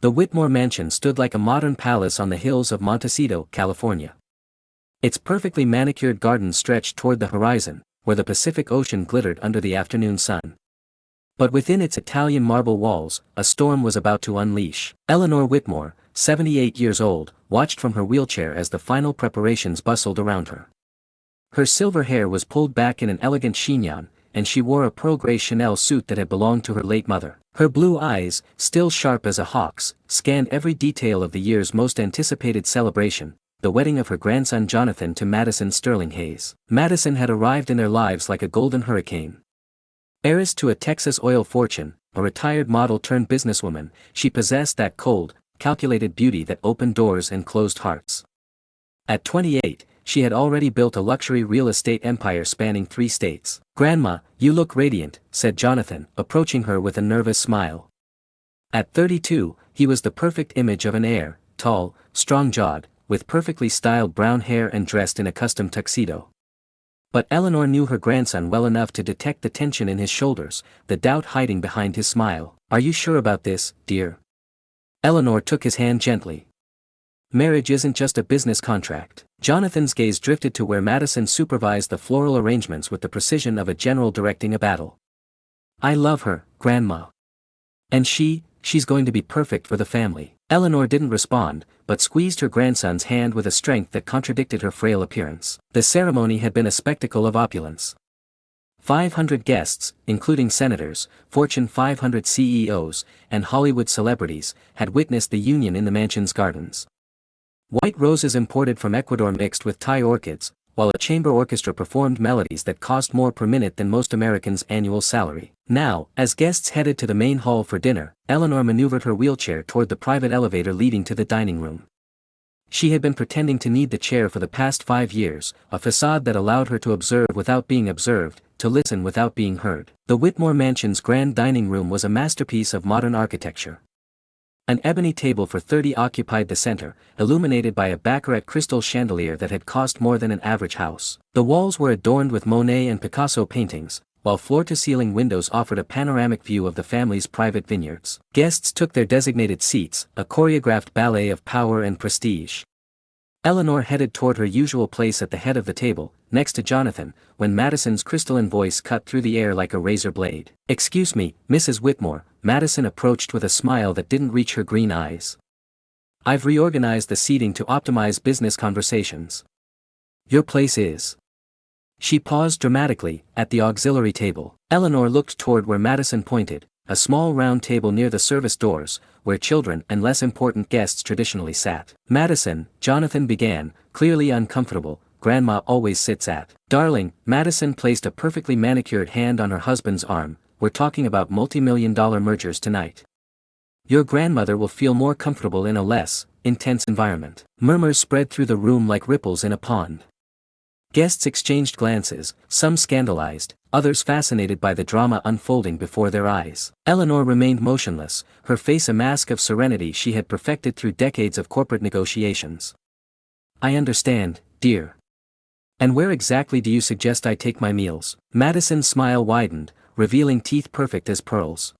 The Whitmore mansion stood like a modern palace on the hills of Montecito, California. Its perfectly manicured garden stretched toward the horizon, where the Pacific Ocean glittered under the afternoon sun. But within its Italian marble walls, a storm was about to unleash. Eleanor Whitmore, 78 years old, watched from her wheelchair as the final preparations bustled around her. Her silver hair was pulled back in an elegant chignon, and she wore a pearl-gray Chanel suit that had belonged to her late mother. Her blue eyes, still sharp as a hawk's, scanned every detail of the year's most anticipated celebration, the wedding of her grandson Jonathan to Madison Sterling Hayes. Madison had arrived in their lives like a golden hurricane. Heiress to a Texas oil fortune, a retired model turned businesswoman, she possessed that cold, calculated beauty that opened doors and closed hearts. At 28, she had already built a luxury real estate empire spanning 3 states. "Grandma, you look radiant," said Jonathan, approaching her with a nervous smile. At 32, he was the perfect image of an heir, tall, strong-jawed, with perfectly styled brown hair and dressed in a custom tuxedo. But Eleanor knew her grandson well enough to detect the tension in his shoulders, the doubt hiding behind his smile. "Are you sure about this, dear?" Eleanor took his hand gently. "Marriage isn't just a business contract." Jonathan's gaze drifted to where Madison supervised the floral arrangements with the precision of a general directing a battle. "I love her, Grandma. And she's going to be perfect for the family." Eleanor didn't respond, but squeezed her grandson's hand with a strength that contradicted her frail appearance. The ceremony had been a spectacle of opulence. 500 guests, including senators, Fortune 500 CEOs, and Hollywood celebrities, had witnessed the union in the mansion's gardens. White roses imported from Ecuador mixed with Thai orchids, while a chamber orchestra performed melodies that cost more per minute than most Americans' annual salary. Now, as guests headed to the main hall for dinner, Eleanor maneuvered her wheelchair toward the private elevator leading to the dining room. She had been pretending to need the chair for the past 5 years, a facade that allowed her to observe without being observed, to listen without being heard. The Whitmore mansion's grand dining room was a masterpiece of modern architecture. An ebony table for 30 occupied the center, illuminated by a baccarat crystal chandelier that had cost more than an average house. The walls were adorned with Monet and Picasso paintings, while floor-to-ceiling windows offered a panoramic view of the family's private vineyards. Guests took their designated seats, a choreographed ballet of power and prestige. Eleanor headed toward her usual place at the head of the table, next to Jonathan, when Madison's crystalline voice cut through the air like a razor blade. "Excuse me, Mrs. Whitmore," Madison approached with a smile that didn't reach her green eyes. "I've reorganized the seating to optimize business conversations. Your place is..." She paused dramatically, at the auxiliary table. Eleanor looked toward where Madison pointed, a small round table near the service doors, where children and less important guests traditionally sat. "Madison," Jonathan began, clearly uncomfortable, "Grandma always sits at..." "Darling," Madison placed a perfectly manicured hand on her husband's arm, "we're talking about multi-million-dollar mergers tonight. Your grandmother will feel more comfortable in a less intense environment." Murmurs spread through the room like ripples in a pond. Guests exchanged glances, some scandalized, others fascinated by the drama unfolding before their eyes. Eleanor remained motionless, her face a mask of serenity she had perfected through decades of corporate negotiations. "I understand, dear. And where exactly do you suggest I take my meals?" Madison's smile widened, revealing teeth perfect as pearls.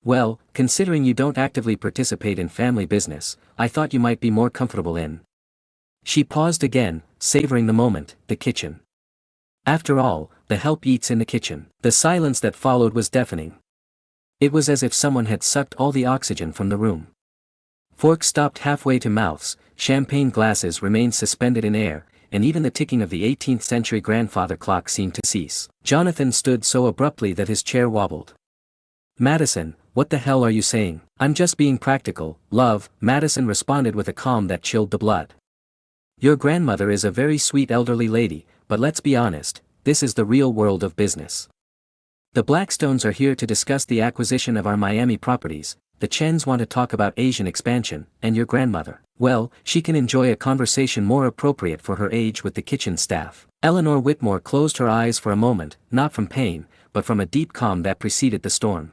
"Well, considering you don't actively participate in family business, I thought you might be more comfortable in..." She paused again, savoring the moment, "the kitchen. After all, the help eats in the kitchen." The silence that followed was deafening. It was as if someone had sucked all the oxygen from the room. Forks stopped halfway to mouths, champagne glasses remained suspended in air, and even the ticking of the 18th century grandfather clock seemed to cease. Jonathan stood so abruptly that his chair wobbled. "Madison, what the hell are you saying?" "I'm just being practical, love," Madison responded with a calm that chilled the blood. "Your grandmother is a very sweet elderly lady, but let's be honest, this is the real world of business. The Blackstones are here to discuss the acquisition of our Miami properties, the Chens want to talk about Asian expansion, and your grandmother, well, she can enjoy a conversation more appropriate for her age with the kitchen staff." Eleanor Whitmore closed her eyes for a moment, not from pain, but from a deep calm that preceded the storm.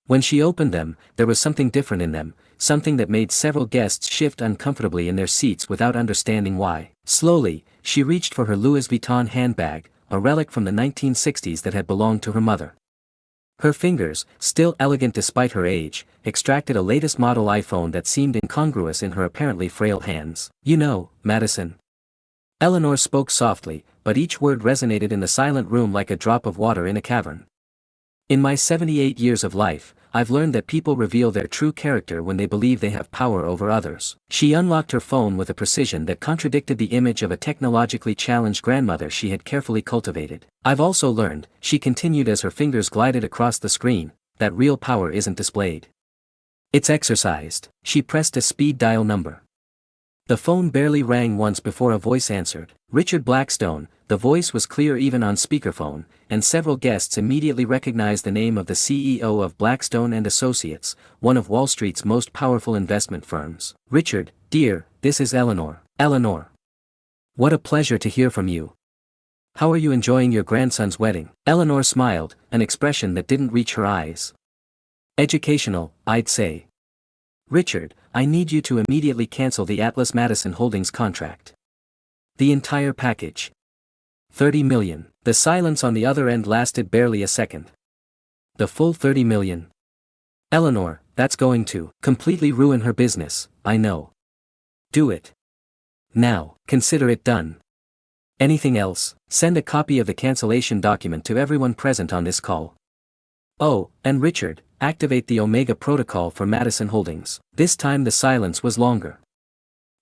When she opened them, there was something different in them, something that made several guests shift uncomfortably in their seats without understanding why. Slowly, she reached for her Louis Vuitton handbag, a relic from the 1960s that had belonged to her mother. Her fingers, still elegant despite her age, extracted a latest model iPhone that seemed incongruous in her apparently frail hands. You know, Madison. Eleanor spoke softly, but each word resonated in the silent room like a drop of water in a cavern. In my 78 years of life, I've learned that people reveal their true character when they believe they have power over others. She unlocked her phone with a precision that contradicted the image of a technologically challenged grandmother she had carefully cultivated. I've also learned, she continued as her fingers glided across the screen, that real power isn't displayed. It's exercised. She pressed a speed dial number. The phone barely rang once before a voice answered. Richard Blackstone. The voice was clear even on speakerphone, and several guests immediately recognized the name of the CEO of Blackstone and Associates, one of Wall Street's most powerful investment firms. Richard, dear, this is Eleanor. Eleanor. What a pleasure to hear from you. How are you enjoying your grandson's wedding? Eleanor smiled, an expression that didn't reach her eyes. Educational, I'd say. Richard, I need you to immediately cancel the Atlas Madison Holdings contract. The entire package. 30 million. The silence on the other end lasted barely a second. The full 30 million. Eleanor, that's going to completely ruin her business, I know. Do it. Now, consider it done. Anything else? Send a copy of the cancellation document to everyone present on this call. Oh, and Richard, activate the Omega protocol for Madison Holdings. This time the silence was longer.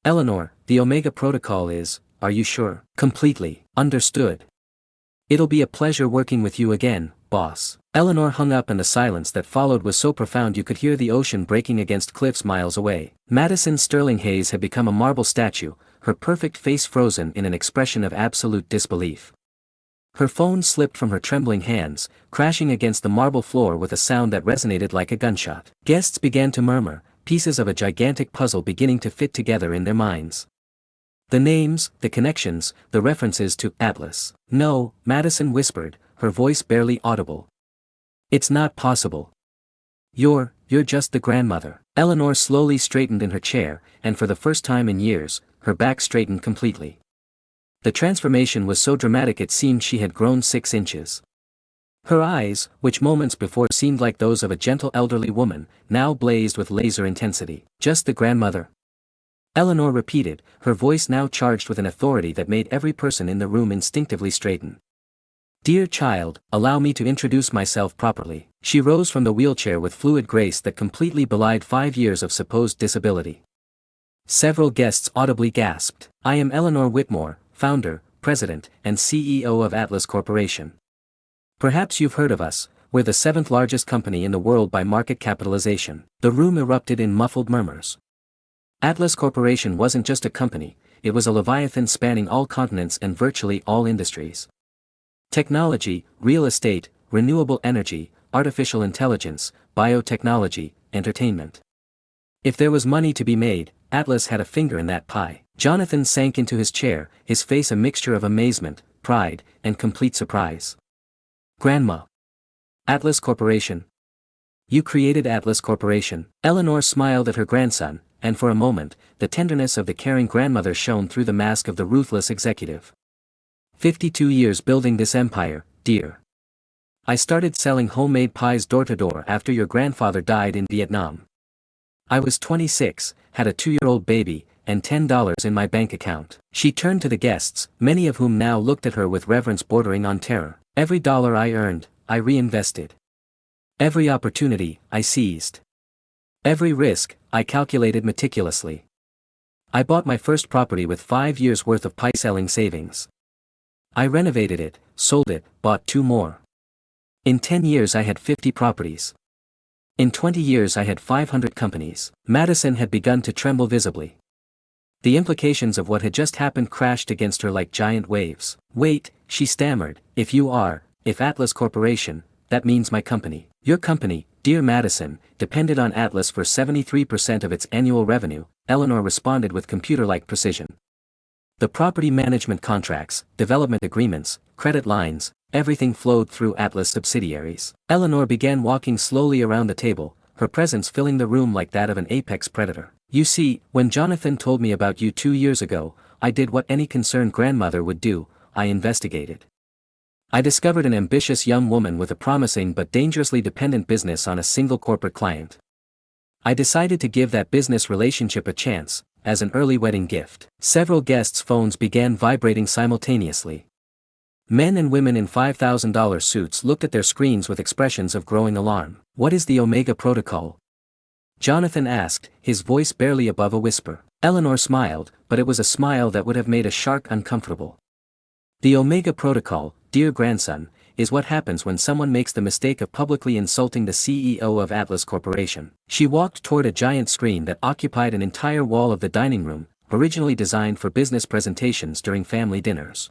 Eleanor, the Omega protocol is, are you sure? Completely. Understood. It'll be a pleasure working with you again, boss. Eleanor hung up and the silence that followed was so profound you could hear the ocean breaking against cliffs miles away. Madison Sterling Hayes had become a marble statue, her perfect face frozen in an expression of absolute disbelief. Her phone slipped from her trembling hands, crashing against the marble floor with a sound that resonated like a gunshot. Guests began to murmur, pieces of a gigantic puzzle beginning to fit together in their minds. The names, the connections, the references to Atlas. No, Madison whispered, her voice barely audible. It's not possible. You're just the grandmother. Eleanor slowly straightened in her chair, and for the first time in years, her back straightened completely. The transformation was so dramatic it seemed she had grown 6 inches. Her eyes, which moments before seemed like those of a gentle elderly woman, now blazed with laser intensity. Just the grandmother? Eleanor repeated, her voice now charged with an authority that made every person in the room instinctively straighten. Dear child, allow me to introduce myself properly. She rose from the wheelchair with fluid grace that completely belied 5 years of supposed disability. Several guests audibly gasped. I am Eleanor Whitmore, founder, president, and CEO of Atlas Corporation. Perhaps you've heard of us, we're the 7th largest company in the world by market capitalization. The room erupted in muffled murmurs. Atlas Corporation wasn't just a company, it was a leviathan spanning all continents and virtually all industries. Technology, real estate, renewable energy, artificial intelligence, biotechnology, entertainment. If there was money to be made, Atlas had a finger in that pie. Jonathan sank into his chair, his face a mixture of amazement, pride, and complete surprise. Grandma. Atlas Corporation. You created Atlas Corporation. Eleanor smiled at her grandson, and for a moment, the tenderness of the caring grandmother shone through the mask of the ruthless executive. 52 years building this empire, dear. I started selling homemade pies door to door after your grandfather died in Vietnam. I was 26, had a 2-year-old baby, and $10 in my bank account. She turned to the guests, many of whom now looked at her with reverence bordering on terror. Every dollar I earned, I reinvested. Every opportunity, I seized. Every risk, I calculated meticulously. I bought my first property with 5 years' worth of pie-selling savings. I renovated it, sold it, bought 2 more. In 10 years I had 50 properties. In 20 years I had 500 companies. Madison had begun to tremble visibly. The implications of what had just happened crashed against her like giant waves. Wait, she stammered, if Atlas Corporation, that means my company. Your company, dear Madison, depended on Atlas for 73% of its annual revenue, Eleanor responded with computer-like precision. The property management contracts, development agreements, credit lines, everything flowed through Atlas subsidiaries. Eleanor began walking slowly around the table, her presence filling the room like that of an apex predator. You see, when Jonathan told me about you 2 years ago, I did what any concerned grandmother would do, I investigated. I discovered an ambitious young woman with a promising but dangerously dependent business on a single corporate client. I decided to give that business relationship a chance, as an early wedding gift. Several guests' phones began vibrating simultaneously. Men and women in $5,000 suits looked at their screens with expressions of growing alarm. "What is the Omega Protocol?" Jonathan asked, his voice barely above a whisper. Eleanor smiled, but it was a smile that would have made a shark uncomfortable. "The Omega Protocol, dear grandson, is what happens when someone makes the mistake of publicly insulting the CEO of Atlas Corporation." She walked toward a giant screen that occupied an entire wall of the dining room, originally designed for business presentations during family dinners.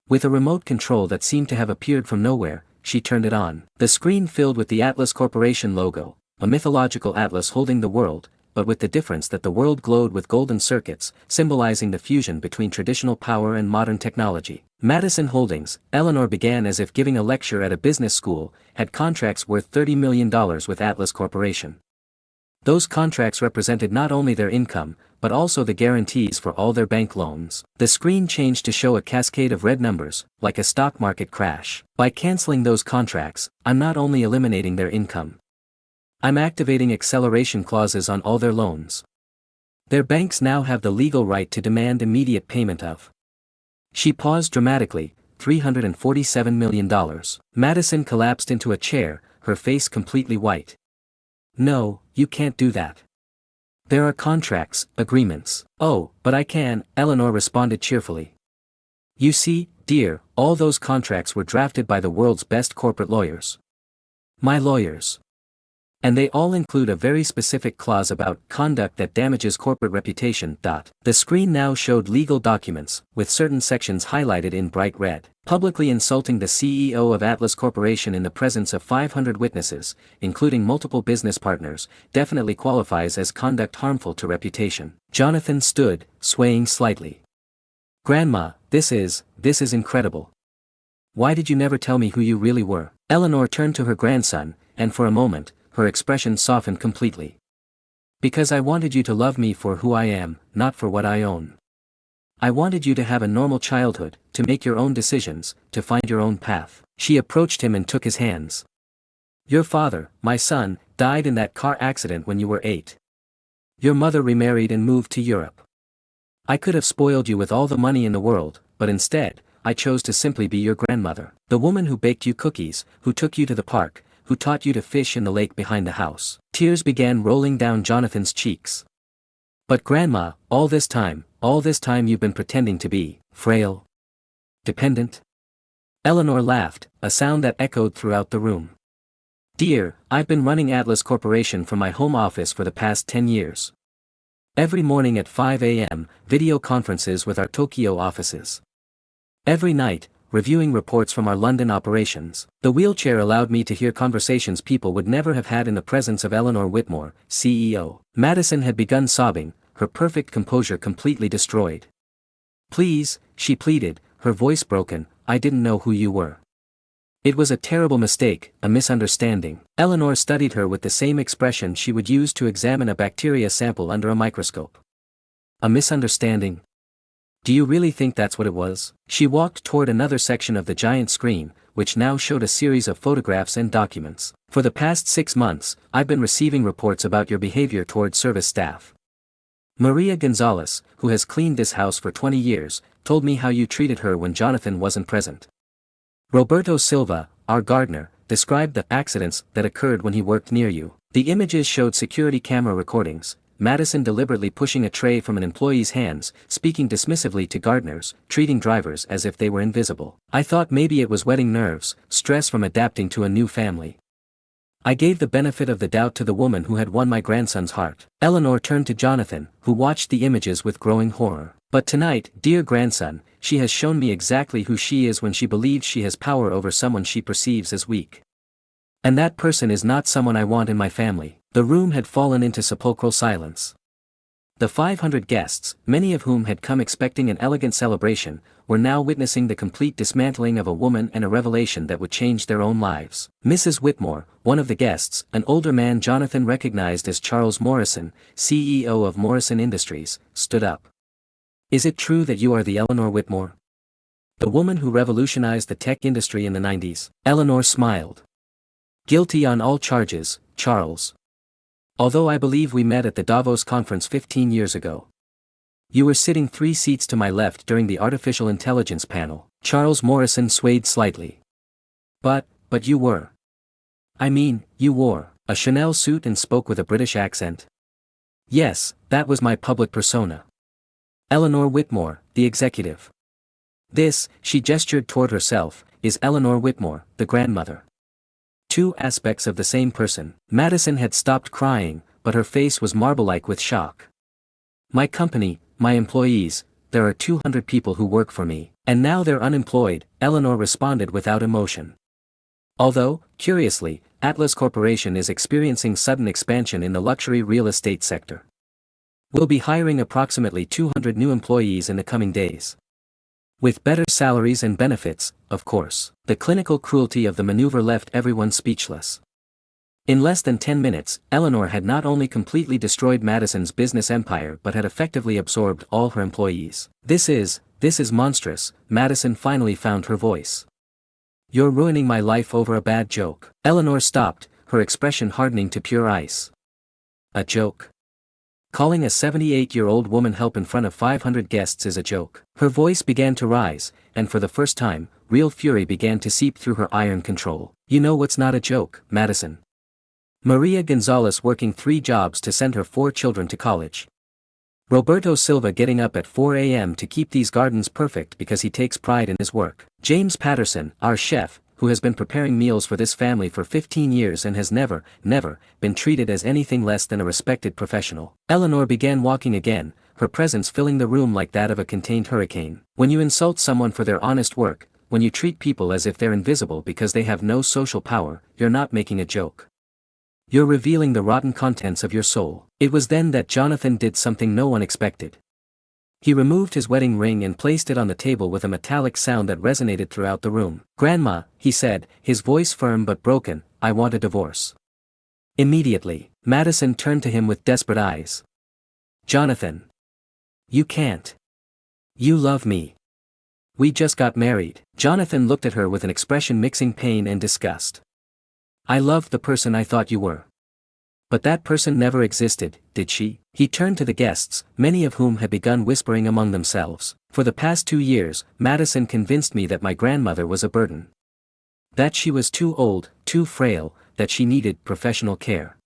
With a remote control that seemed to have appeared from nowhere, she turned it on. The screen filled with the Atlas Corporation logo, a mythological atlas holding the world, but with the difference that the world glowed with golden circuits, symbolizing the fusion between traditional power and modern technology. Madison Holdings, Eleanor began as if giving a lecture at a business school, had contracts worth $30 million with Atlas Corporation. Those contracts represented not only their income, but also the guarantees for all their bank loans. The screen changed to show a cascade of red numbers, like a stock market crash. By canceling those contracts, I'm not only eliminating their income. I'm activating acceleration clauses on all their loans. Their banks now have the legal right to demand immediate payment of. She paused dramatically, $347 million. Madison collapsed into a chair, her face completely white. "No, you can't do that. There are contracts, agreements." "Oh, but I can," Eleanor responded cheerfully. "You see, dear, all those contracts were drafted by the world's best corporate lawyers. My lawyers. And they all include a very specific clause about conduct that damages corporate reputation. The screen now showed legal documents, with certain sections highlighted in bright red. Publicly insulting the CEO of Atlas Corporation in the presence of 500 witnesses, including multiple business partners, definitely qualifies as conduct harmful to reputation. Jonathan stood, swaying slightly. "Grandma, this is incredible. Why did you never tell me who you really were?" Eleanor turned to her grandson, and for a moment, her expression softened completely. "Because I wanted you to love me for who I am, not for what I own. I wanted you to have a normal childhood, to make your own decisions, to find your own path." She approached him and took his hands. "Your father, my son, died in that car accident when you were 8. Your mother remarried and moved to Europe. I could have spoiled you with all the money in the world, but instead, I chose to simply be your grandmother. The woman who baked you cookies, who took you to the park, who taught you to fish in the lake behind the house." Tears began rolling down Jonathan's cheeks. "But Grandma, all this time you've been pretending to be frail, dependent?" Eleanor laughed, a sound that echoed throughout the room. "Dear, I've been running Atlas Corporation from my home office for the past 10 years. Every morning at 5 a.m., video conferences with our Tokyo offices. Every night, reviewing reports from our London operations. The wheelchair allowed me to hear conversations people would never have had in the presence of Eleanor Whitmore, CEO. Madison had begun sobbing, her perfect composure completely destroyed. "Please," she pleaded, her voice broken, "I didn't know who you were. It was a terrible mistake, a misunderstanding." Eleanor studied her with the same expression she would use to examine a bacteria sample under a microscope. "A misunderstanding? Do you really think that's what it was?" She walked toward another section of the giant screen, which now showed a series of photographs and documents. "For the past 6 months, I've been receiving reports about your behavior toward service staff. Maria Gonzalez, who has cleaned this house for 20 years, told me how you treated her when Jonathan wasn't present. Roberto Silva, our gardener, described the accidents that occurred when he worked near you. The images showed security camera recordings, Madison deliberately pushing a tray from an employee's hands, speaking dismissively to gardeners, treating drivers as if they were invisible. I thought maybe it was wetting nerves, stress from adapting to a new family. I gave the benefit of the doubt to the woman who had won my grandson's heart." Eleanor turned to Jonathan, who watched the images with growing horror. "But tonight, dear grandson, she has shown me exactly who she is when she believes she has power over someone she perceives as weak. And that person is not someone I want in my family." The room had fallen into sepulchral silence. The 500 guests, many of whom had come expecting an elegant celebration, were now witnessing the complete dismantling of a woman and a revelation that would change their own lives. Mrs. Whitmore, one of the guests, an older man Jonathan recognized as Charles Morrison, CEO of Morrison Industries, stood up. "Is it true that you are the Eleanor Whitmore?" The woman who revolutionized the tech industry in the 90s. Eleanor smiled. Guilty on all charges, Charles. Although I believe we met at the Davos conference 15 years ago. You were sitting 3 seats to my left during the artificial intelligence panel. Charles Morrison swayed slightly. But you were. I mean, you wore a Chanel suit and spoke with a British accent. Yes, that was my public persona. Eleanor Whitmore, the executive. This, she gestured toward herself, is Eleanor Whitmore, the grandmother. 2 aspects of the same person. Madison had stopped crying, but her face was marble-like with shock. My company, my employees, there are 200 people who work for me, and now they're unemployed, Eleanor responded without emotion. Although, curiously, Atlas Corporation is experiencing sudden expansion in the luxury real estate sector. We'll be hiring approximately 200 new employees in the coming days. With better salaries and benefits, of course. The clinical cruelty of the maneuver left everyone speechless. In less than 10 minutes, Eleanor had not only completely destroyed Madison's business empire but had effectively absorbed all her employees. This is monstrous, Madison finally found her voice. You're ruining my life over a bad joke. Eleanor stopped, her expression hardening to pure ice. A joke? Calling a 78-year-old woman help in front of 500 guests is a joke. Her voice began to rise, and for the first time, real fury began to seep through her iron control. You know what's not a joke, Madison? Maria Gonzalez working 3 jobs to send her 4 children to college. Roberto Silva getting up at 4 a.m. to keep these gardens perfect because he takes pride in his work. James Patterson, our chef, who has been preparing meals for this family for 15 years and has never been treated as anything less than a respected professional. Eleanor began walking again, her presence filling the room like that of a contained hurricane. When you insult someone for their honest work, when you treat people as if they're invisible because they have no social power, you're not making a joke. You're revealing the rotten contents of your soul. It was then that Jonathan did something no one expected. He removed his wedding ring and placed it on the table with a metallic sound that resonated throughout the room. Grandma, he said, his voice firm but broken, I want a divorce. Immediately, Madison turned to him with desperate eyes. Jonathan. You can't. You love me. We just got married. Jonathan looked at her with an expression mixing pain and disgust. I loved the person I thought you were. But that person never existed, did she? He turned to the guests, many of whom had begun whispering among themselves. For the past 2 years, Madison convinced me that my grandmother was a burden. That she was too old, too frail, that she needed professional care.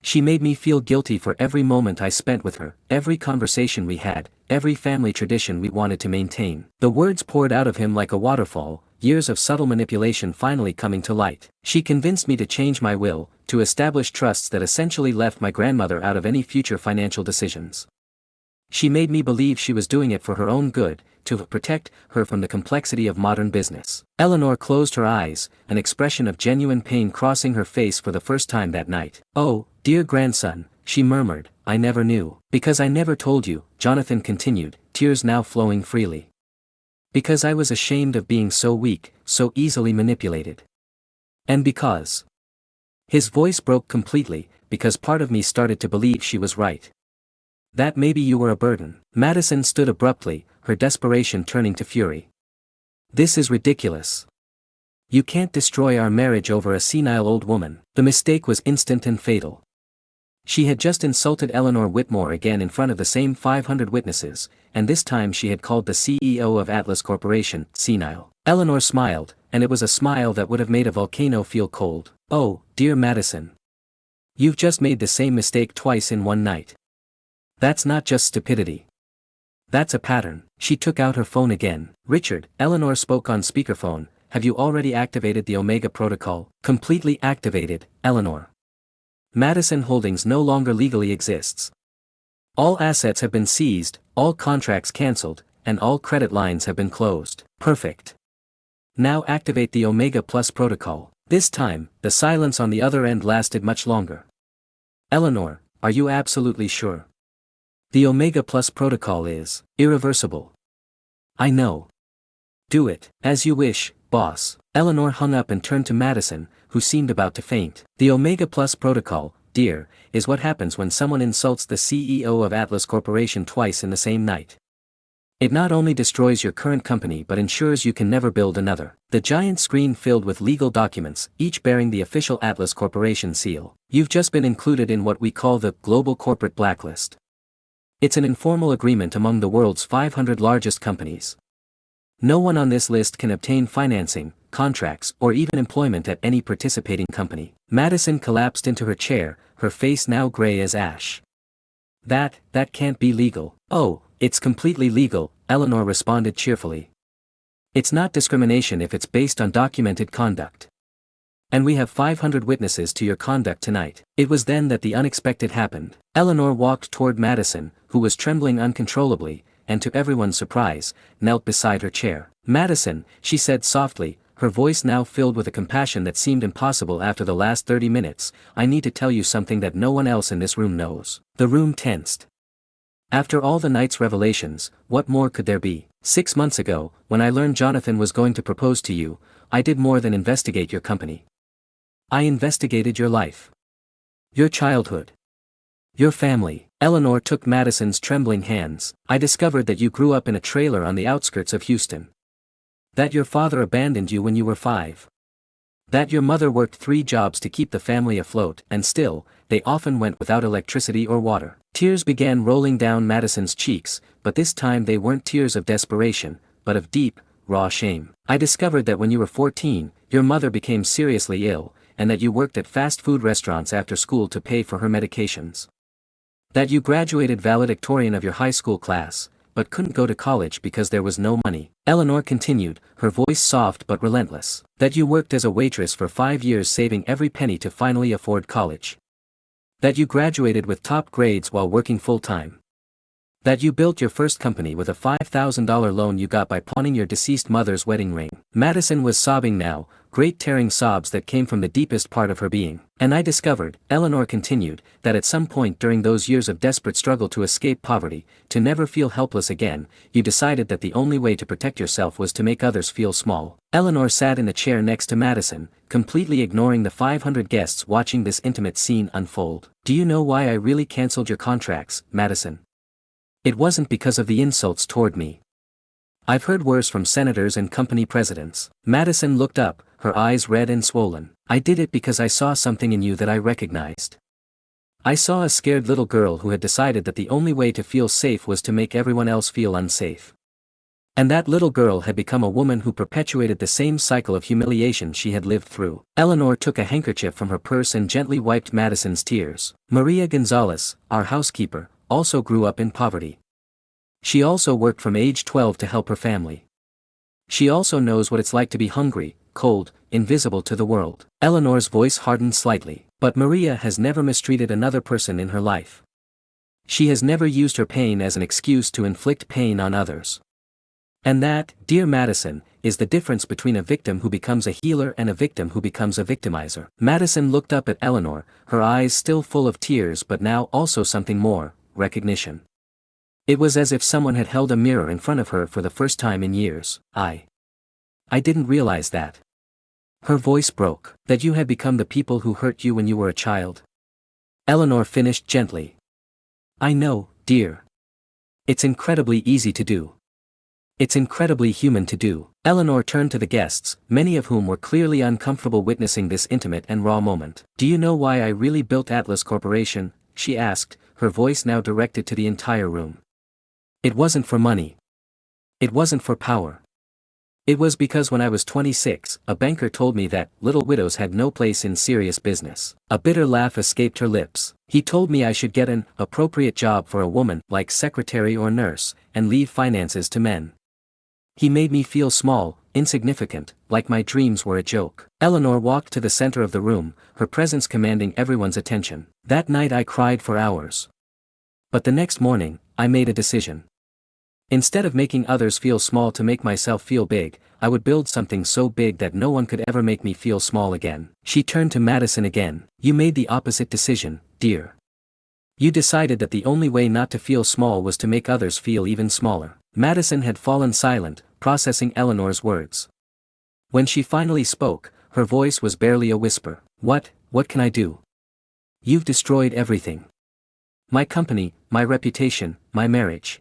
She made me feel guilty for every moment I spent with her, every conversation we had, every family tradition we wanted to maintain. The words poured out of him like a waterfall, years of subtle manipulation finally coming to light. She convinced me to change my will, to establish trusts that essentially left my grandmother out of any future financial decisions. She made me believe she was doing it for her own good, to protect her from the complexity of modern business. Eleanor closed her eyes, an expression of genuine pain crossing her face for the first time that night. Oh, dear grandson, she murmured, I never knew. Because I never told you, Jonathan continued, tears now flowing freely. Because I was ashamed of being so weak, so easily manipulated. And because. His voice broke completely, because part of me started to believe she was right. That maybe you were a burden. Madison stood abruptly, her desperation turning to fury. This is ridiculous. You can't destroy our marriage over a senile old woman. The mistake was instant and fatal. She had just insulted Eleanor Whitmore again in front of the same 500 witnesses, and this time she had called the CEO of Atlas Corporation senile. Eleanor smiled, and it was a smile that would have made a volcano feel cold. Oh, dear Madison. You've just made the same mistake twice in one night. That's not just stupidity. That's a pattern. She took out her phone again. Richard, Eleanor spoke on speakerphone, have you already activated the Omega Protocol? Completely activated, Eleanor. Madison Holdings no longer legally exists. All assets have been seized, all contracts cancelled, and all credit lines have been closed. Perfect. Now activate the Omega Plus protocol. This time, the silence on the other end lasted much longer. Eleanor, are you absolutely sure? The Omega Plus protocol is irreversible. I know. Do it, as you wish, boss. Eleanor hung up and turned to Madison, who seemed about to faint. The Omega Plus protocol, dear, is what happens when someone insults the CEO of Atlas Corporation twice in the same night. It not only destroys your current company but ensures you can never build another. The giant screen filled with legal documents, each bearing the official Atlas Corporation seal. You've just been included in what we call the Global Corporate Blacklist. It's an informal agreement among the world's 500 largest companies. No one on this list can obtain financing, contracts, or even employment at any participating company. Madison collapsed into her chair, her face now gray as ash. That can't be legal. Oh, it's completely legal, Eleanor responded cheerfully. It's not discrimination if it's based on documented conduct. And we have 500 witnesses to your conduct tonight. It was then that the unexpected happened. Eleanor walked toward Madison, who was trembling uncontrollably, and to everyone's surprise, knelt beside her chair. Madison, she said softly, her voice now filled with a compassion that seemed impossible after the last 30 minutes, I need to tell you something that no one else in this room knows. The room tensed. After all the night's revelations, what more could there be? 6 months ago, when I learned Jonathan was going to propose to you, I did more than investigate your company. I investigated your life. Your childhood. Your family. Eleanor took Madison's trembling hands. I discovered that you grew up in a trailer on the outskirts of Houston. That your father abandoned you when you were 5. That your mother worked 3 jobs to keep the family afloat, and still, they often went without electricity or water. Tears began rolling down Madison's cheeks, but this time they weren't tears of desperation, but of deep, raw shame. I discovered that when you were 14, your mother became seriously ill, and that you worked at fast food restaurants after school to pay for her medications. That you graduated valedictorian of your high school class, but couldn't go to college because there was no money. Eleanor continued, her voice soft but relentless. That you worked as a waitress for 5 years saving every penny to finally afford college. That you graduated with top grades while working full-time. That you built your first company with a $5,000 loan you got by pawning your deceased mother's wedding ring. Madison was sobbing now, great tearing sobs that came from the deepest part of her being. And I discovered, Eleanor continued, that at some point during those years of desperate struggle to escape poverty, to never feel helpless again, you decided that the only way to protect yourself was to make others feel small. Eleanor sat in the chair next to Madison, completely ignoring the 500 guests watching this intimate scene unfold. Do you know why I really canceled your contracts, Madison? It wasn't because of the insults toward me. I've heard worse from senators and company presidents. Madison looked up, her eyes red and swollen. I did it because I saw something in you that I recognized. I saw a scared little girl who had decided that the only way to feel safe was to make everyone else feel unsafe. And that little girl had become a woman who perpetuated the same cycle of humiliation she had lived through. Eleanor took a handkerchief from her purse and gently wiped Madison's tears. Maria Gonzalez, our housekeeper, also grew up in poverty. She also worked from age 12 to help her family. She also knows what it's like to be hungry, cold, invisible to the world. Eleanor's voice hardened slightly. But Maria has never mistreated another person in her life. She has never used her pain as an excuse to inflict pain on others. And that, dear Madison, is the difference between a victim who becomes a healer and a victim who becomes a victimizer. Madison looked up at Eleanor, her eyes still full of tears but now also something more, recognition. It was as if someone had held a mirror in front of her for the first time in years. I didn't realize that. Her voice broke. That you had become the people who hurt you when you were a child. Eleanor finished gently. I know, dear. It's incredibly easy to do. It's incredibly human to do. Eleanor turned to the guests, many of whom were clearly uncomfortable witnessing this intimate and raw moment. Do you know why I really built Atlas Corporation? She asked, her voice now directed to the entire room. It wasn't for money. It wasn't for power. It was because when I was 26, a banker told me that little widows had no place in serious business. A bitter laugh escaped her lips. He told me I should get an appropriate job for a woman, like secretary or nurse, and leave finances to men. He made me feel small, insignificant, like my dreams were a joke. Eleanor walked to the center of the room, her presence commanding everyone's attention. That night I cried for hours. But the next morning, I made a decision. Instead of making others feel small to make myself feel big, I would build something so big that no one could ever make me feel small again. She turned to Madison again. You made the opposite decision, dear. You decided that the only way not to feel small was to make others feel even smaller. Madison had fallen silent, processing Eleanor's words. When she finally spoke, her voice was barely a whisper. What can I do? You've destroyed everything. My company, my reputation, my marriage.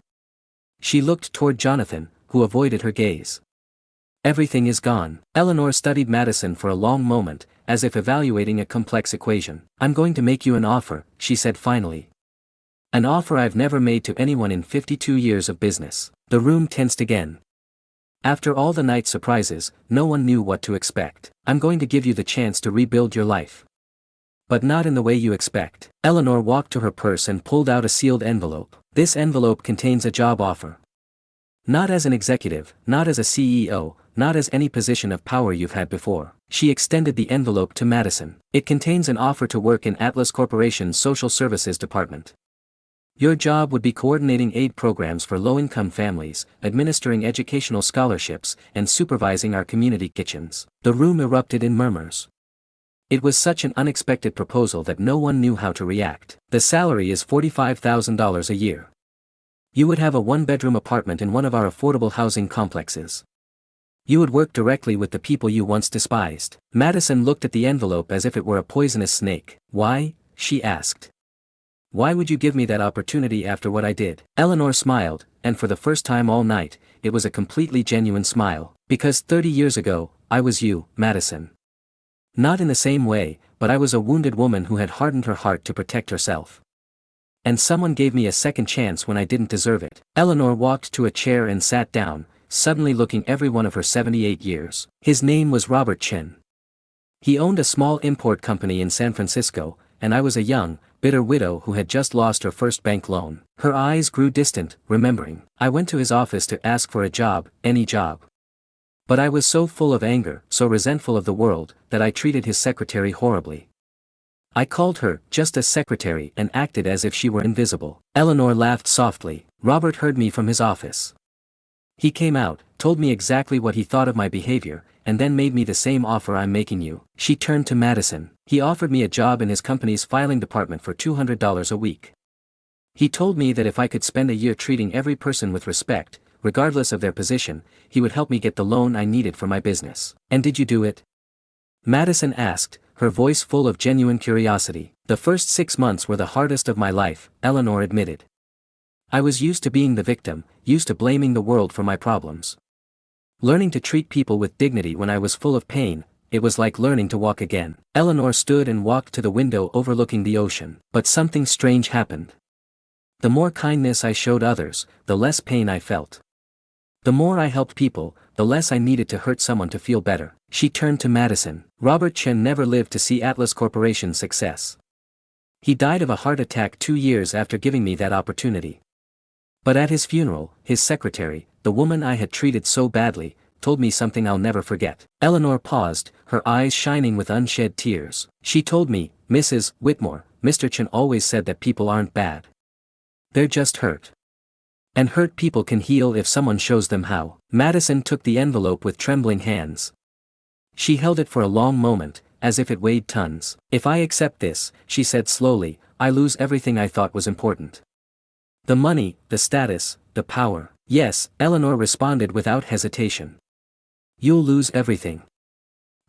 She looked toward Jonathan, who avoided her gaze. Everything is gone. Eleanor studied Madison for a long moment, as if evaluating a complex equation. I'm going to make you an offer, she said finally. An offer I've never made to anyone in 52 years of business. The room tensed again. After all the night surprises, no one knew what to expect. I'm going to give you the chance to rebuild your life. But not in the way you expect. Eleanor walked to her purse and pulled out a sealed envelope. This envelope contains a job offer. Not as an executive, not as a CEO, not as any position of power you've had before. She extended the envelope to Madison. It contains an offer to work in Atlas Corporation's Social Services Department. Your job would be coordinating aid programs for low-income families, administering educational scholarships, and supervising our community kitchens. The room erupted in murmurs. It was such an unexpected proposal that no one knew how to react. The salary is $45,000 a year. You would have a one-bedroom apartment in one of our affordable housing complexes. You would work directly with the people you once despised. Madison looked at the envelope as if it were a poisonous snake. Why? She asked. Why would you give me that opportunity after what I did? Eleanor smiled, and for the first time all night, it was a completely genuine smile. Because 30 years ago, I was you, Madison. Not in the same way, but I was a wounded woman who had hardened her heart to protect herself. And someone gave me a second chance when I didn't deserve it. Eleanor walked to a chair and sat down, suddenly looking every one of her 78 years. His name was Robert Chin. He owned a small import company in San Francisco, and I was a young, bitter widow who had just lost her first bank loan. Her eyes grew distant, remembering. I went to his office to ask for a job, any job. But I was so full of anger, so resentful of the world, that I treated his secretary horribly. I called her just a secretary and acted as if she were invisible. Eleanor laughed softly. Robert heard me from his office. He came out, told me exactly what he thought of my behavior, and then made me the same offer I'm making you. She turned to Madison. He offered me a job in his company's filing department for $200 a week. He told me that if I could spend a year treating every person with respect, regardless of their position, he would help me get the loan I needed for my business. And did you do it? Madison asked, her voice full of genuine curiosity. The first 6 months were the hardest of my life, Eleanor admitted. I was used to being the victim, used to blaming the world for my problems. Learning to treat people with dignity when I was full of pain, it was like learning to walk again. Eleanor stood and walked to the window overlooking the ocean. But something strange happened. The more kindness I showed others, the less pain I felt. The more I helped people, the less I needed to hurt someone to feel better. She turned to Madison. Robert Chen never lived to see Atlas Corporation's success. He died of a heart attack 2 years after giving me that opportunity. But at his funeral, his secretary, the woman I had treated so badly, told me something I'll never forget. Eleanor paused, her eyes shining with unshed tears. She told me, Mrs. Whitmore, Mr. Chen always said that people aren't bad. They're just hurt. And hurt people can heal if someone shows them how. Madison took the envelope with trembling hands. She held it for a long moment, as if it weighed tons. If I accept this, she said slowly, I lose everything I thought was important. The money, the status, the power. Yes, Eleanor responded without hesitation. You'll lose everything.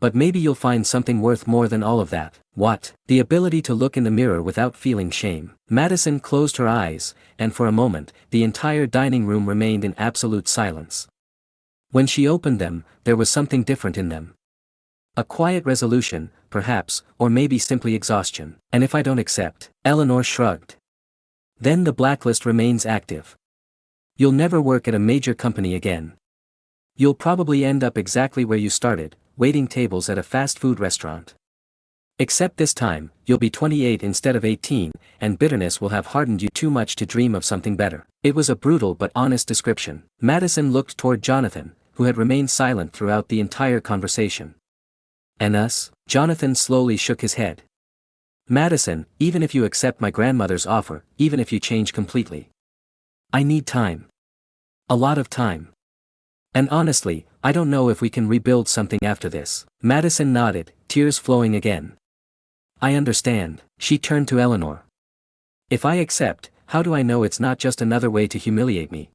But maybe you'll find something worth more than all of that. What? The ability to look in the mirror without feeling shame. Madison closed her eyes, and for a moment, the entire dining room remained in absolute silence. When she opened them, there was something different in them. A quiet resolution, perhaps, or maybe simply exhaustion. And if I don't accept? Eleanor shrugged. Then the blacklist remains active. You'll never work at a major company again. You'll probably end up exactly where you started, waiting tables at a fast food restaurant. Except this time, you'll be 28 instead of 18, and bitterness will have hardened you too much to dream of something better. It was a brutal but honest description. Madison looked toward Jonathan, who had remained silent throughout the entire conversation. And us? Jonathan slowly shook his head. Madison, even if you accept my grandmother's offer, even if you change completely. I need time. A lot of time. And honestly, I don't know if we can rebuild something after this. Madison nodded, tears flowing again. I understand. She turned to Eleanor. If I accept, how do I know it's not just another way to humiliate me?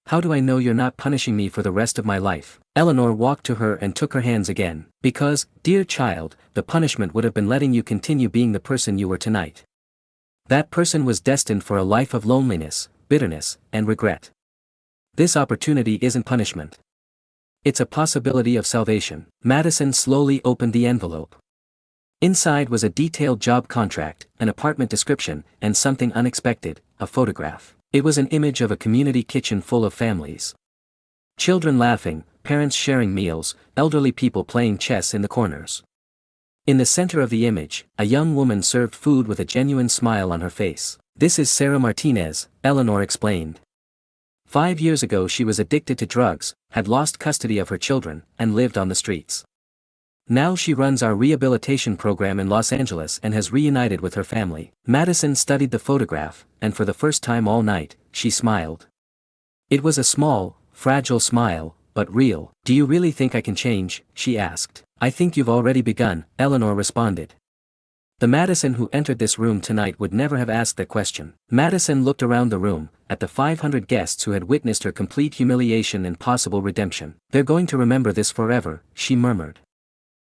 How do I know you're not punishing me for the rest of my life? Eleanor walked to her and took her hands again. Because, dear child, the punishment would have been letting you continue being the person you were tonight. That person was destined for a life of loneliness, bitterness, and regret. This opportunity isn't punishment. It's a possibility of salvation. Madison slowly opened the envelope. Inside was a detailed job contract, an apartment description, and something unexpected, a photograph. It was an image of a community kitchen full of families. Children laughing, parents sharing meals, elderly people playing chess in the corners. In the center of the image, a young woman served food with a genuine smile on her face. "This is Sarah Martinez," Eleanor explained. 5 years ago she was addicted to drugs, had lost custody of her children, and lived on the streets. Now she runs our rehabilitation program in Los Angeles and has reunited with her family. Madison studied the photograph, and for the first time all night, she smiled. It was a small, fragile smile, but real. "Do you really think I can change?" she asked. "I think you've already begun," Eleanor responded. The Madison who entered this room tonight would never have asked that question. Madison looked around the room, at the 500 guests who had witnessed her complete humiliation and possible redemption. "They're going to remember this forever," she murmured.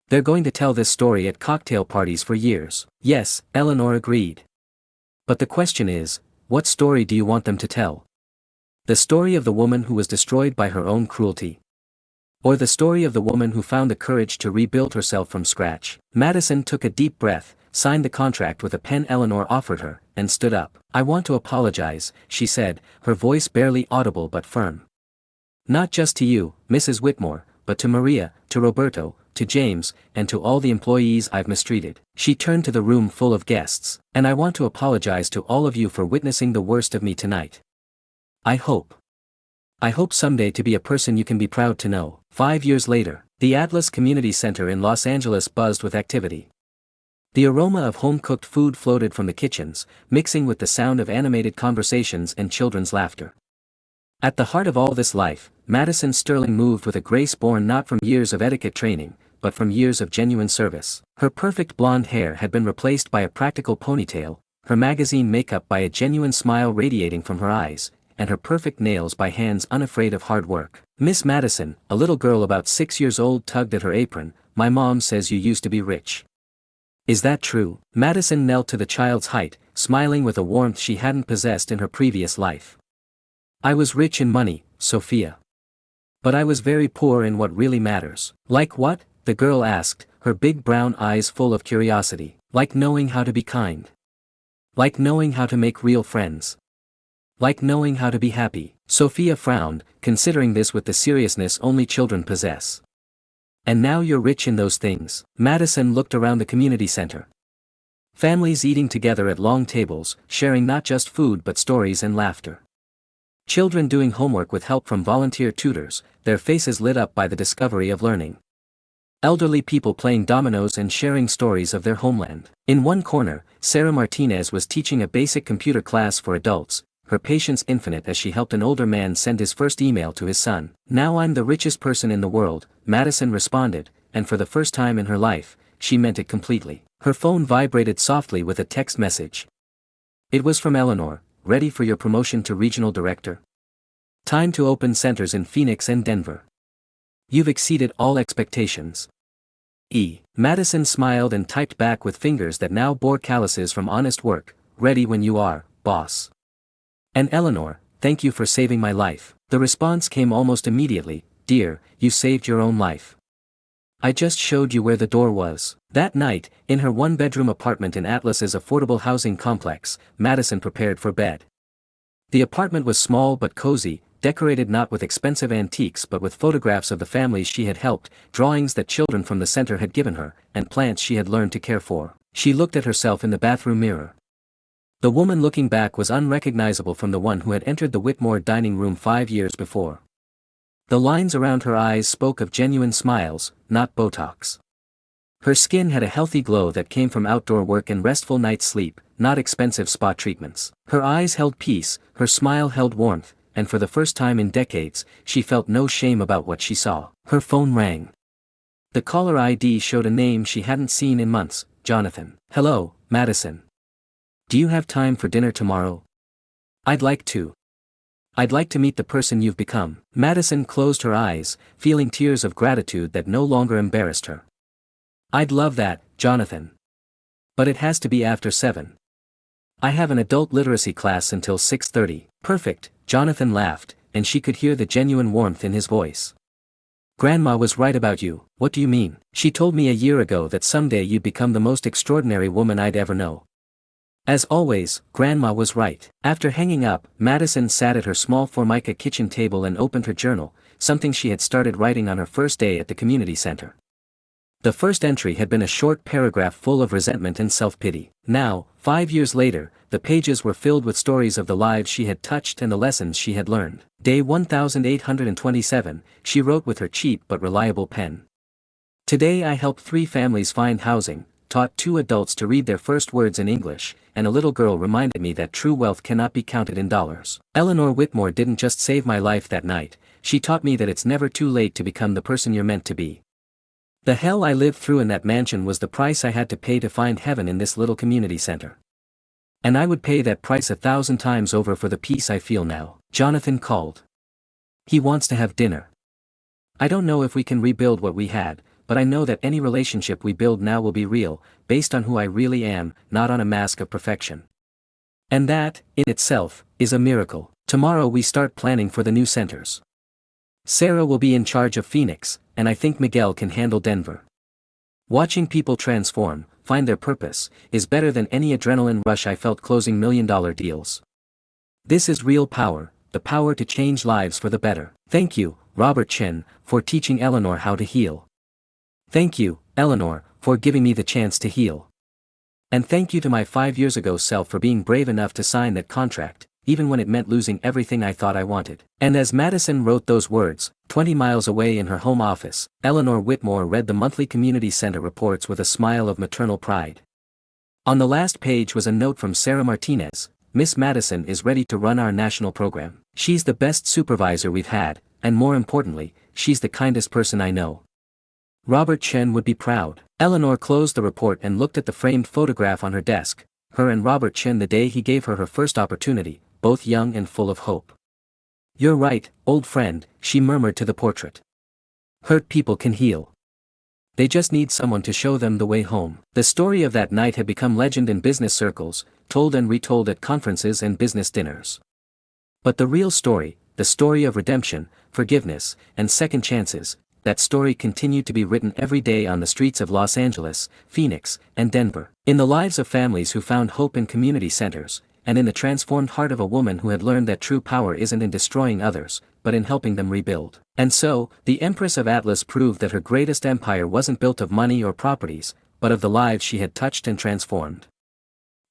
"They're going to tell this story at cocktail parties for years." "Yes," Eleanor agreed. "But the question is, what story do you want them to tell? The story of the woman who was destroyed by her own cruelty? Or the story of the woman who found the courage to rebuild herself from scratch?" Madison took a deep breath, signed the contract with a pen Eleanor offered her, and stood up. "I want to apologize," she said, her voice barely audible but firm. "Not just to you, Mrs. Whitmore, but to Maria, to Roberto, to James, and to all the employees I've mistreated." She turned to the room full of guests. "And I want to apologize to all of you for witnessing the worst of me tonight. I hope someday to be a person you can be proud to know." 5 years later, the Atlas Community Center in Los Angeles buzzed with activity. The aroma of home-cooked food floated from the kitchens, mixing with the sound of animated conversations and children's laughter. At the heart of all this life, Madison Sterling moved with a grace born not from years of etiquette training, but from years of genuine service. Her perfect blonde hair had been replaced by a practical ponytail, her magazine makeup by a genuine smile radiating from her eyes, and her perfect nails by hands unafraid of hard work. Miss Madison, a little girl about 6 years old, tugged at her apron. "My mom says you used to be rich. Is that true?" Madison knelt to the child's height, smiling with a warmth she hadn't possessed in her previous life. "I was rich in money, Sophia. But I was very poor in what really matters." "Like what?" the girl asked, her big brown eyes full of curiosity. "Like knowing how to be kind. Like knowing how to make real friends. Like knowing how to be happy." Sophia frowned, considering this with the seriousness only children possess. "And now you're rich in those things." Madison looked around the community center. Families eating together at long tables, sharing not just food but stories and laughter. Children doing homework with help from volunteer tutors, their faces lit up by the discovery of learning. Elderly people playing dominoes and sharing stories of their homeland. In one corner, Sarah Martinez was teaching a basic computer class for adults, her patience infinite as she helped an older man send his first email to his son. "Now I'm the richest person in the world," Madison responded, and for the first time in her life, she meant it completely. Her phone vibrated softly with a text message. It was from Eleanor. "Ready for your promotion to regional director? Time to open centers in Phoenix and Denver. You've exceeded all expectations. Madison smiled and typed back with fingers that now bore calluses from honest work. "Ready when you are, boss." "And Eleanor, thank you for saving my life." The response came almost immediately. "Dear, you saved your own life. I just showed you where the door was." That night, in her one-bedroom apartment in Atlas's affordable housing complex, Madison prepared for bed. The apartment was small but cozy, decorated not with expensive antiques but with photographs of the families she had helped, drawings that children from the center had given her, and plants she had learned to care for. She looked at herself in the bathroom mirror. The woman looking back was unrecognizable from the one who had entered the Whitmore dining room 5 years before. The lines around her eyes spoke of genuine smiles, not Botox. Her skin had a healthy glow that came from outdoor work and restful night's sleep, not expensive spa treatments. Her eyes held peace, her smile held warmth, and for the first time in decades, she felt no shame about what she saw. Her phone rang. The caller ID showed a name she hadn't seen in months, Jonathan. "Hello, Madison. Do you have time for dinner tomorrow? I'd like to meet the person you've become." Madison closed her eyes, feeling tears of gratitude that no longer embarrassed her. "I'd love that, Jonathan. But it has to be after 7. I have an adult literacy class until 6:30. "Perfect," Jonathan laughed, and she could hear the genuine warmth in his voice. "Grandma was right about you. What do you mean?" "She told me a year ago that someday you'd become the most extraordinary woman I'd ever know." As always, Grandma was right. After hanging up, Madison sat at her small Formica kitchen table and opened her journal, something she had started writing on her first day at the community center. The first entry had been a short paragraph full of resentment and self-pity. Now, 5 years later, the pages were filled with stories of the lives she had touched and the lessons she had learned. Day 1827, she wrote with her cheap but reliable pen. "Today I helped 3 families find housing, taught 2 adults to read their first words in English, and a little girl reminded me that true wealth cannot be counted in dollars." Eleanor Whitmore didn't just save my life that night, she taught me that it's never too late to become the person you're meant to be. The hell I lived through in that mansion was the price I had to pay to find heaven in this little community center. And I would pay that price 1,000 times over for the peace I feel now. Jonathan called. He wants to have dinner. I don't know if we can rebuild what we had, but I know that any relationship we build now will be real, based on who I really am, not on a mask of perfection. And that, in itself, is a miracle. Tomorrow we start planning for the new centers. Sarah will be in charge of Phoenix, and I think Miguel can handle Denver. Watching people transform, find their purpose, is better than any adrenaline rush I felt closing million-dollar deals. This is real power, the power to change lives for the better. Thank you, Robert Chen, for teaching Eleanor how to heal. Thank you, Eleanor, for giving me the chance to heal. And thank you to my 5 years ago self for being brave enough to sign that contract, even when it meant losing everything I thought I wanted. And as Madison wrote those words, 20 miles away in her home office, Eleanor Whitmore read the monthly community center reports with a smile of maternal pride. On the last page was a note from Sarah Martinez: "Miss Madison is ready to run our national program. She's the best supervisor we've had, and more importantly, she's the kindest person I know. Robert Chen would be proud." Eleanor closed the report and looked at the framed photograph on her desk, her and Robert Chen the day he gave her her first opportunity, both young and full of hope. "You're right, old friend," she murmured to the portrait. "Hurt people can heal. They just need someone to show them the way home." The story of that night had become legend in business circles, told and retold at conferences and business dinners. But the real story, the story of redemption, forgiveness, and second chances, that story continued to be written every day on the streets of Los Angeles, Phoenix, and Denver. In the lives of families who found hope in community centers, and in the transformed heart of a woman who had learned that true power isn't in destroying others, but in helping them rebuild. And so, the Empress of Atlas proved that her greatest empire wasn't built of money or properties, but of the lives she had touched and transformed.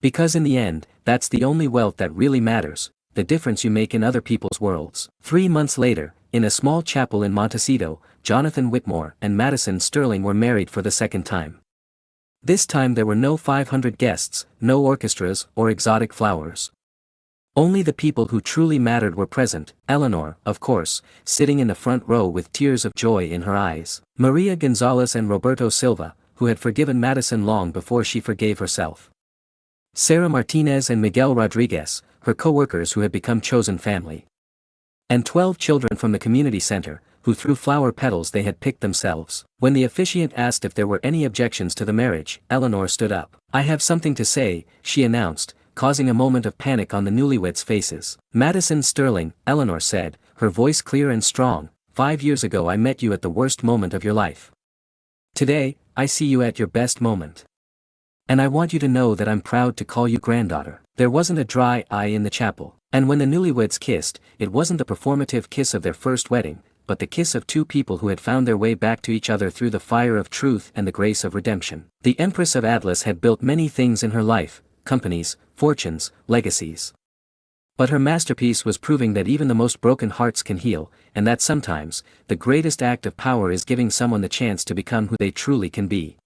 Because in the end, that's the only wealth that really matters, the difference you make in other people's worlds. 3 months later, in a small chapel in Montecito, Jonathan Whitmore and Madison Sterling were married for the second time. This time there were no 500 guests, no orchestras or exotic flowers. Only the people who truly mattered were present, Eleanor, of course, sitting in the front row with tears of joy in her eyes, Maria Gonzalez and Roberto Silva, who had forgiven Madison long before she forgave herself, Sarah Martinez and Miguel Rodriguez, her co-workers who had become chosen family, and 12 children from the community center, who threw flower petals they had picked themselves. When the officiant asked if there were any objections to the marriage, Eleanor stood up. "I have something to say," she announced, causing a moment of panic on the newlyweds' faces. "Madison Sterling," Eleanor said, her voice clear and strong, "5 years ago I met you at the worst moment of your life. Today, I see you at your best moment. And I want you to know that I'm proud to call you granddaughter." There wasn't a dry eye in the chapel. And when the newlyweds kissed, it wasn't the performative kiss of their first wedding, but the kiss of 2 people who had found their way back to each other through the fire of truth and the grace of redemption. The Empress of Atlas had built many things in her life, companies, fortunes, legacies. But her masterpiece was proving that even the most broken hearts can heal, and that sometimes, the greatest act of power is giving someone the chance to become who they truly can be.